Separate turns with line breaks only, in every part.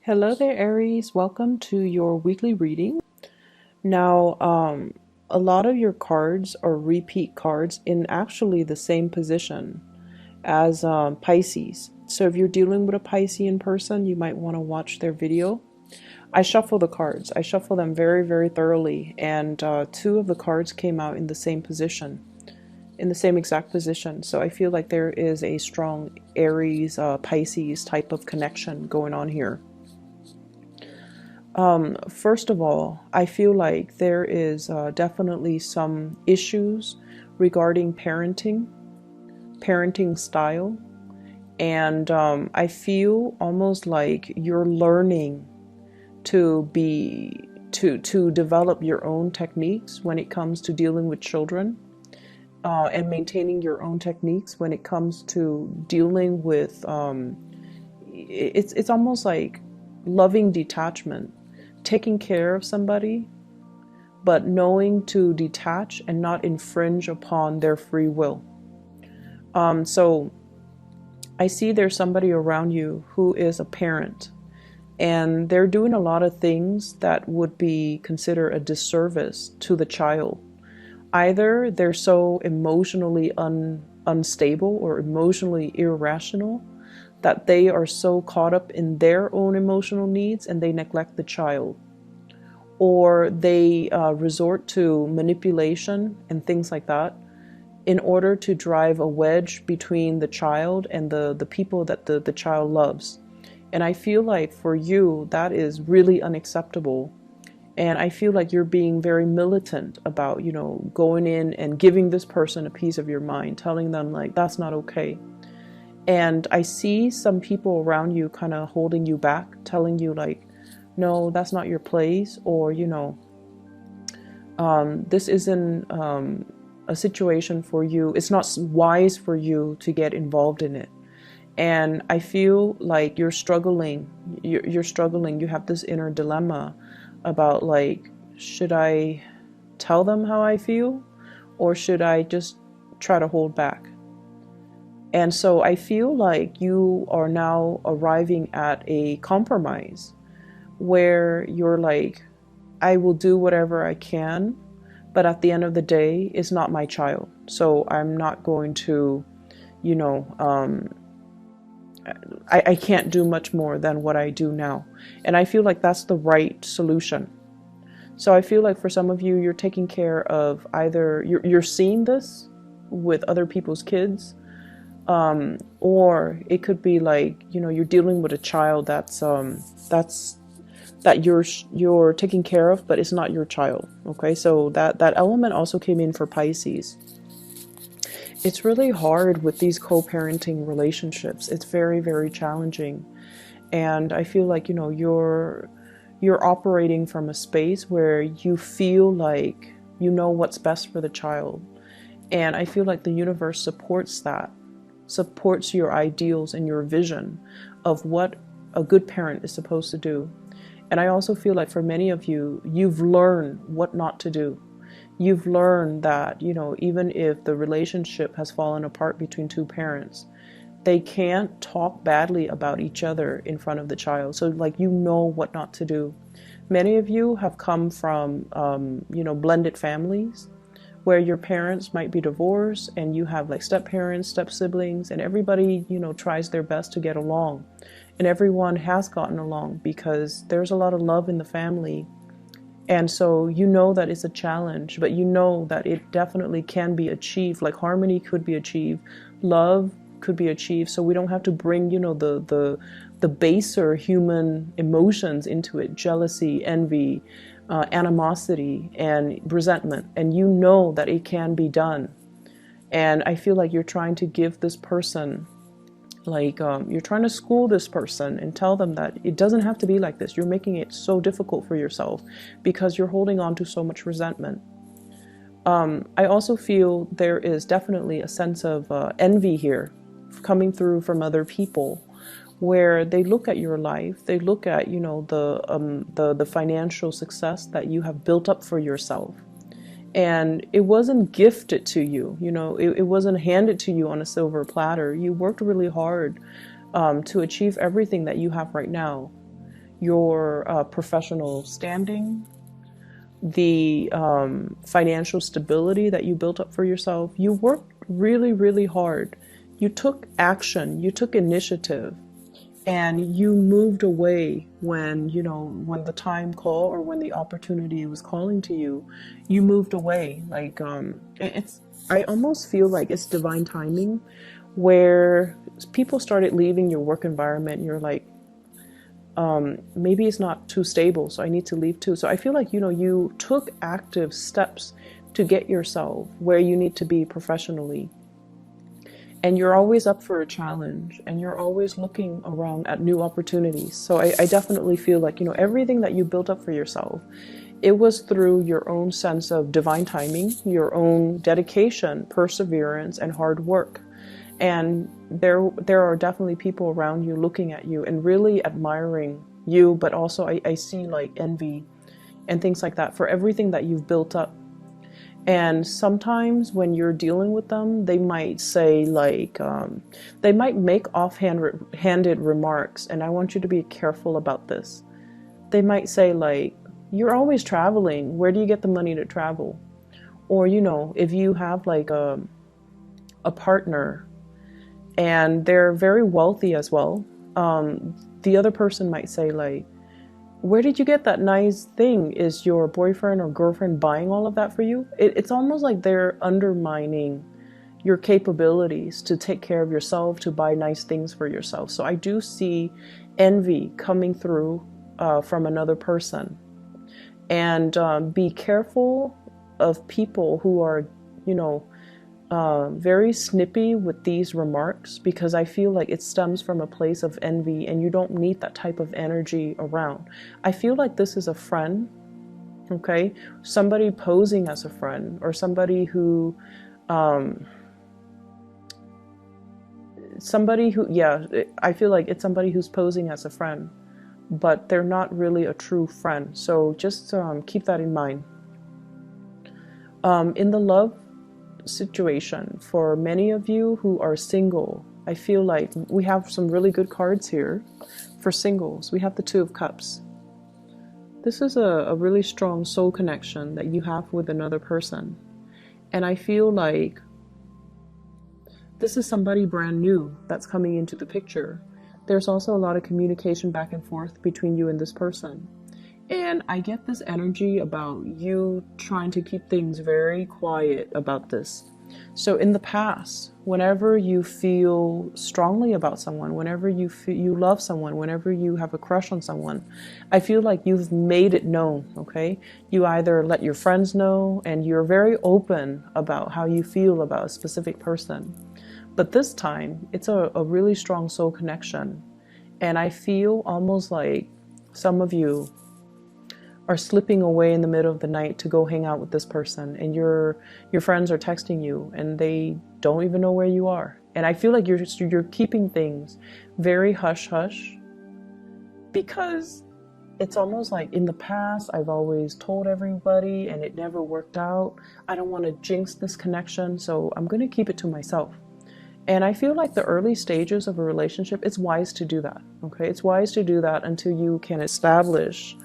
Hello there, Aries. Welcome to your weekly reading. Now, a lot of your cards are repeat cards in actually the same position as Pisces. So if you're dealing with a Piscean person, you might want to watch their video. I shuffle the cards. I shuffle them very, very thoroughly, and two of the cards came out in the same position, in the same exact position. So I feel like there is a strong Aries, Pisces type of connection going on here. First of all, I feel like there is definitely some issues regarding parenting style, and I feel almost like you're learning to develop your own techniques when it comes to dealing with children, and maintaining your own techniques when it comes to dealing with it's almost like loving detachment, taking care of somebody, but knowing to detach and not infringe upon their free will. So I see there's somebody around you who is a parent, and they're doing a lot of things that would be considered a disservice to the child. Either they're so emotionally unstable or emotionally irrational that they are so caught up in their own emotional needs and they neglect the child, or they resort to manipulation and things like that in order to drive a wedge between the child and the people that the child loves. And I feel like for you, that is really unacceptable. And I feel like you're being very militant about, going in and giving this person a piece of your mind, telling them like, that's not okay. And I see some people around you kind of holding you back, telling you like, no, that's not your place, or, this isn't a situation for you. It's not wise for you to get involved in it. And I feel like you're struggling. You're struggling. You have this inner dilemma about like, should I tell them how I feel, or should I just try to hold back? And so I feel like you are now arriving at a compromise where you're like, I will do whatever I can, but at the end of the day, it's not my child. So I'm not going to, I can't do much more than what I do now. And I feel like that's the right solution. So I feel like for some of you, you're taking care of either, you're seeing this with other people's kids, or it could be like, you're dealing with a child that you're taking care of, but it's not your child. Okay, so that element also came in for Pisces. It's really hard with these co-parenting relationships. It's very, very challenging. And I feel like, you're operating from a space where you feel like you know what's best for the child. And I feel like the universe supports that, supports your ideals and your vision of what a good parent is supposed to do. And I also feel like for many of you, you've learned what not to do. You've learned that, even if the relationship has fallen apart between two parents, they can't talk badly about each other in front of the child. So like, what not to do. Many of you have come from, blended families where your parents might be divorced and you have like step parents, step siblings, and everybody, tries their best to get along. And everyone has gotten along because there's a lot of love in the family. And so that it's a challenge, but that it definitely can be achieved. Like harmony could be achieved, love could be achieved. So we don't have to bring, the baser human emotions into it: jealousy, envy, animosity, and resentment. And that it can be done. And I feel like you're trying to give this person, you're trying to school this person and tell them that it doesn't have to be like this. You're making it so difficult for yourself because you're holding on to so much resentment. I also feel there is definitely a sense of envy here coming through from other people, where they look at your life, they look at the financial success that you have built up for yourself. And it wasn't gifted to you, it wasn't handed to you on a silver platter. You worked really hard to achieve everything that you have right now. your professional standing, the financial stability that you built up for yourself. You worked really, really hard. You took action, you took initiative, and you moved away when, you know, when the time called or when the opportunity was calling to you. You moved away. Like, it's, I almost feel like it's divine timing, where people started leaving your work environment and you're like, maybe it's not too stable, so I need to leave too. So I feel like, you know, you took active steps to get yourself where you need to be professionally. And you're always up for a challenge, and you're always looking around at new opportunities. So I definitely feel like, you know, everything that you built up for yourself, it was through your own sense of divine timing, your own dedication, perseverance, and hard work. And there are definitely people around you looking at you and really admiring you, but also I see like envy and things like that for everything that you've built up. And sometimes when you're dealing with them, they might say like, they might make offhanded remarks, and I want you to be careful about this. They might say like, you're always traveling, where do you get the money to travel? Or, you know, if you have like a partner and they're very wealthy as well, the other person might say like, where did you get that nice thing? Is your boyfriend or girlfriend buying all of that for you? It's almost like they're undermining your capabilities to take care of yourself, to buy nice things for yourself. So I do see envy coming through from another person. And be careful of people who are, you know, very snippy with these remarks, because I feel like it stems from a place of envy, and you don't need that type of energy around. I feel like this is a friend, okay? Somebody posing as a friend, or somebody who, yeah, I feel like it's somebody who's posing as a friend, but they're not really a true friend. So just keep that in mind. In the love situation, for many of you who are single, I feel like we have some really good cards here for singles. We have the Two of Cups. This is a really strong soul connection that you have with another person. And I feel like this is somebody brand new that's coming into the picture. There's also a lot of communication back and forth between you and this person. And I get this energy about you trying to keep things very quiet about this. So in the past, whenever you feel strongly about someone, whenever you feel you love someone, whenever you have a crush on someone, I feel like you've made it known, okay? You either let your friends know, and you're very open about how you feel about a specific person. But this time, it's a really strong soul connection. And I feel almost like some of you are slipping away in the middle of the night to go hang out with this person, and your friends are texting you and they don't even know where you are. And I feel like you're keeping things very hush hush, because it's almost like in the past I've always told everybody and it never worked out. I don't want to jinx this connection, so I'm going to keep it to myself. And I feel like the early stages of a relationship, it's wise to do that, okay? It's wise to do that until you can establish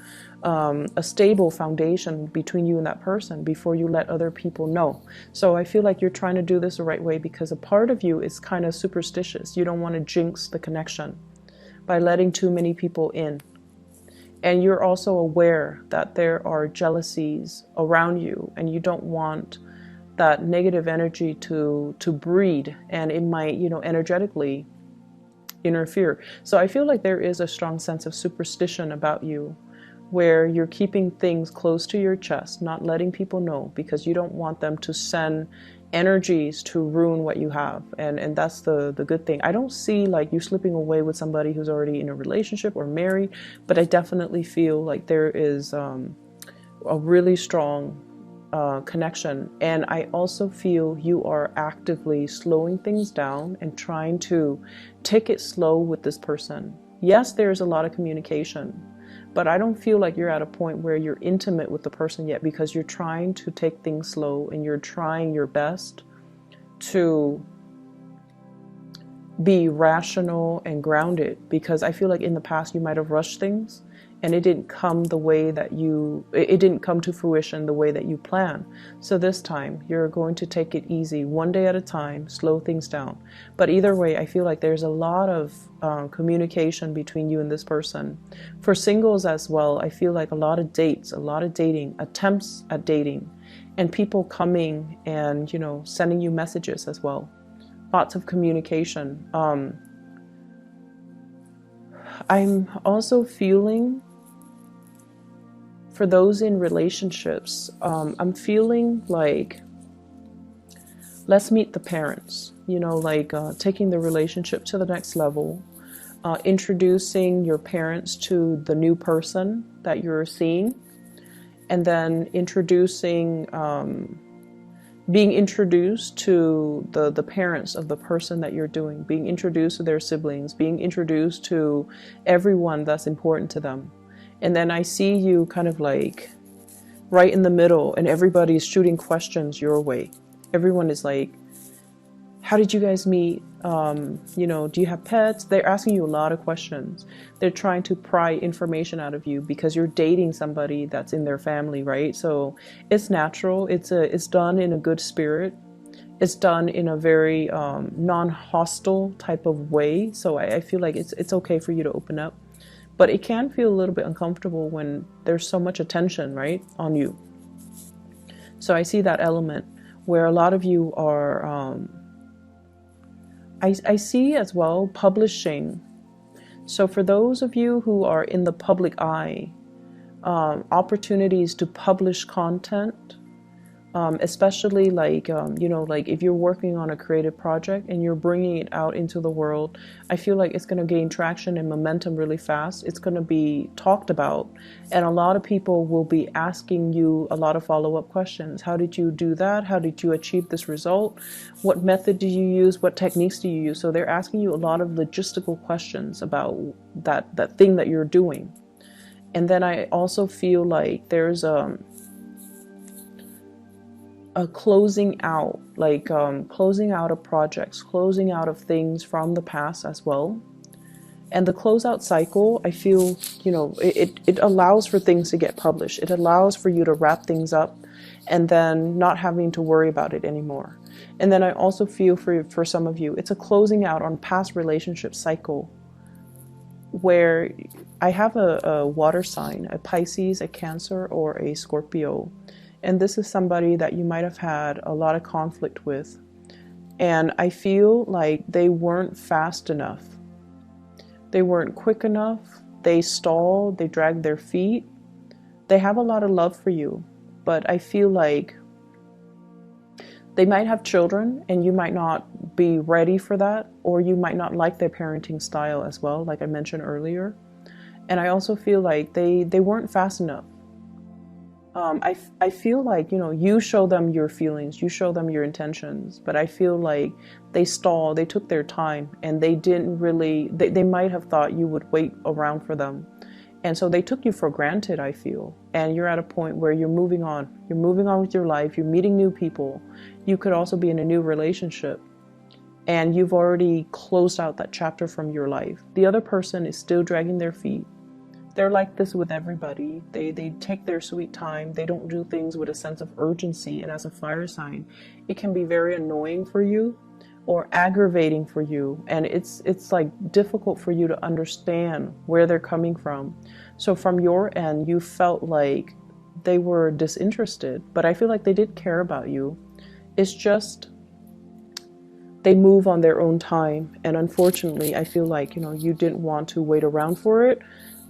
a stable foundation between you and that person before you let other people know. So I feel like you're trying to do this the right way, because a part of you is kind of superstitious. You don't want to jinx the connection by letting too many people in. And you're also aware that there are jealousies around you, and you don't want that negative energy to breed, and it might, you know, energetically interfere. So I feel like there is a strong sense of superstition about you, where you're keeping things close to your chest, not letting people know, because you don't want them to send energies to ruin what you have. And that's the good thing. I don't see like you slipping away with somebody who's already in a relationship or married, but I definitely feel like there is a really strong connection. And I also feel you are actively slowing things down and trying to take it slow with this person. Yes, there's a lot of communication, but I don't feel like you're at a point where you're intimate with the person yet, because you're trying to take things slow and you're trying your best to be rational and grounded, because I feel like in the past you might have rushed things and it didn't come the way that it didn't come to fruition the way that you planned. So this time you're going to take it easy, one day at a time, slow things down. But either way, I feel like there's a lot of communication between you and this person. For singles as well, I feel like a lot of dates, a lot of dating, attempts at dating, and people coming and, you know, sending you messages as well. Lots of communication. I'm also feeling, for those in relationships, I'm feeling like, let's meet the parents, you know, like taking the relationship to the next level, introducing your parents to the new person that you're seeing, and then being introduced to the parents of the person that you're doing, being introduced to their siblings, being introduced to everyone that's important to them. And then I see you kind of like right in the middle, and everybody's shooting questions your way. Everyone is like, how did you guys meet? You know, do you have pets? They're asking you a lot of questions. They're trying to pry information out of you because you're dating somebody that's in their family, right? So it's natural. It's done in a good spirit. It's done in a very non-hostile type of way. So I feel like it's okay for you to open up. But it can feel a little bit uncomfortable when there's so much attention, right, on you. So I see that element where a lot of you are, I see as well publishing. So for those of you who are in the public eye, opportunities to publish content, especially like, you know, like if you're working on a creative project and you're bringing it out into the world, I feel like it's going to gain traction and momentum really fast. It's going to be talked about, and a lot of people will be asking you a lot of follow-up questions. How did you do that? How did you achieve this result? What method did you use? What techniques do you use? So they're asking you a lot of logistical questions about that thing that you're doing. And then I also feel like there's a closing out, like closing out of projects, closing out of things from the past as well. And the closeout cycle, I feel, you know, it allows for things to get published. It allows for you to wrap things up and then not having to worry about it anymore. And then I also feel for some of you, it's a closing out on past relationship cycle, where I have a water sign, a Pisces, a Cancer, or a Scorpio. And this is somebody that you might have had a lot of conflict with. And I feel like they weren't fast enough. They weren't quick enough. They stalled. They dragged their feet. They have a lot of love for you. But I feel like they might have children and you might not be ready for that. Or you might not like their parenting style as well, like I mentioned earlier. And I also feel like they weren't fast enough. I feel like, you know, you show them your feelings, you show them your intentions, but I feel like they stalled, they took their time, and they didn't really, they might have thought you would wait around for them. And so they took you for granted, I feel. And you're at a point where you're moving on. You're moving on with your life, you're meeting new people. You could also be in a new relationship. And you've already closed out that chapter from your life. The other person is still dragging their feet. They're like this with everybody. They take their sweet time. They don't do things with a sense of urgency. And as a fire sign, it can be very annoying for you or aggravating for you. And it's like difficult for you to understand where they're coming from. So from your end, you felt like they were disinterested, but I feel like they did care about you. It's just they move on their own time. And unfortunately, I feel like, you know, you didn't want to wait around for it,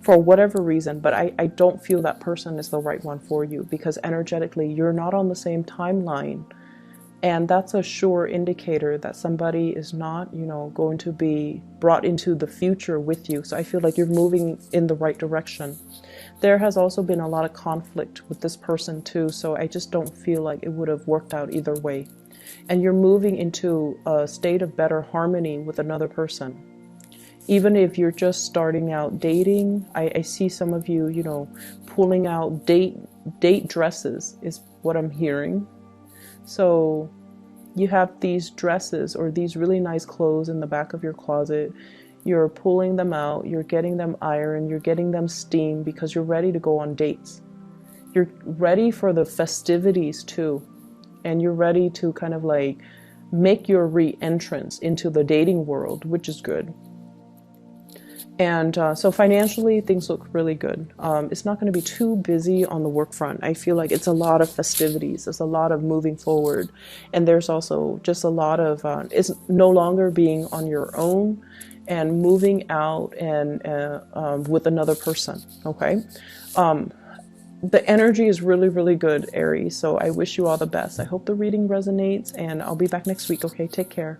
for whatever reason, but I don't feel that person is the right one for you, because energetically you're not on the same timeline. And that's a sure indicator that somebody is not, you know, going to be brought into the future with you. So I feel like you're moving in the right direction. There has also been a lot of conflict with this person too, so I just don't feel like it would have worked out either way. And you're moving into a state of better harmony with another person. Even if you're just starting out dating, I see some of you, you know, pulling out date dresses is what I'm hearing. So You have these dresses or these really nice clothes in the back of your closet. You're pulling them out, you're getting them ironed, you're getting them steamed because you're ready to go on dates. You're ready for the festivities too. And you're ready to kind of like make your re-entrance into the dating world, which is good. And so financially, things look really good. It's not going to be too busy on the work front. I feel like it's a lot of festivities. There's a lot of moving forward. And there's also just a lot of, it's no longer being on your own and moving out and with another person, okay? The energy is really, really good, Aries. So I wish you all the best. I hope the reading resonates, and I'll be back next week, okay? Take care.